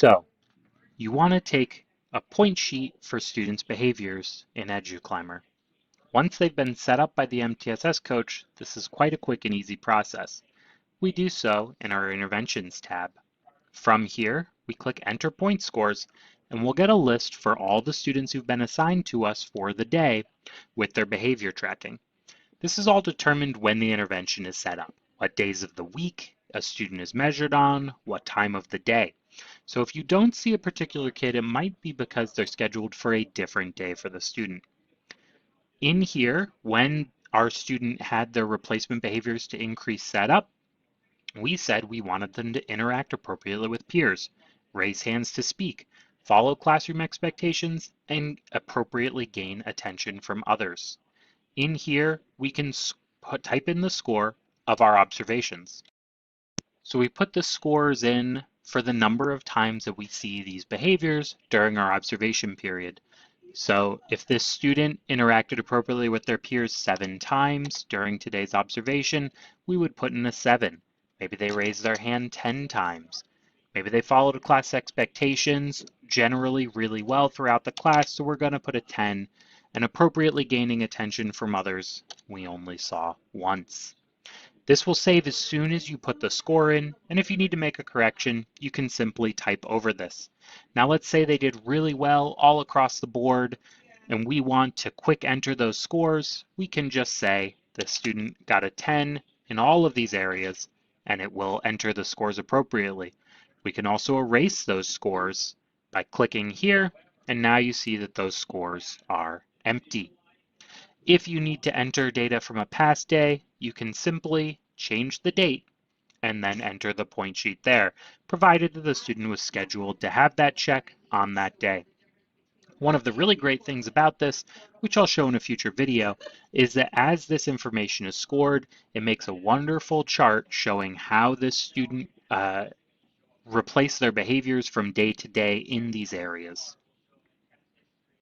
So you want to take a point sheet for students' behaviors in EduClimber. Once they've been set up by the MTSS coach, this is quite a quick and easy process. We do so in our Interventions tab. From here, we click Enter Point Scores, and we'll get a list for all the students who've been assigned to us for the day with their behavior tracking. This is all determined when the intervention is set up, what days of the week a student is measured on, what time of the day. So if you don't see a particular kid, it might be because they're scheduled for a different day for the student. In here, when our student had their replacement behaviors to increase set up, we said we wanted them to interact appropriately with peers, raise hands to speak, follow classroom expectations, and appropriately gain attention from others. In here, we can type in the score of our observations. So we put the scores in for the number of times that we see these behaviors during our observation period. So if this student interacted appropriately with their peers 7 times during today's observation, we would put in a 7. Maybe they raised their hand 10 times. Maybe they followed class expectations generally really well throughout the class, so we're going to put a 10. And appropriately gaining attention from others, we only saw once. This will save as soon as you put the score in, and if you need to make a correction, you can simply type over this. Now let's say they did really well all across the board, and we want to quick enter those scores. We can just say the student got a 10 in all of these areas, and it will enter the scores appropriately. We can also erase those scores by clicking here, and now you see that those scores are empty. If you need to enter data from a past day, you can simply change the date and then enter the point sheet there, provided that the student was scheduled to have that check on that day. One of the really great things about this, which I'll show in a future video, is that as this information is scored, it makes a wonderful chart showing how this student replaced their behaviors from day to day in these areas.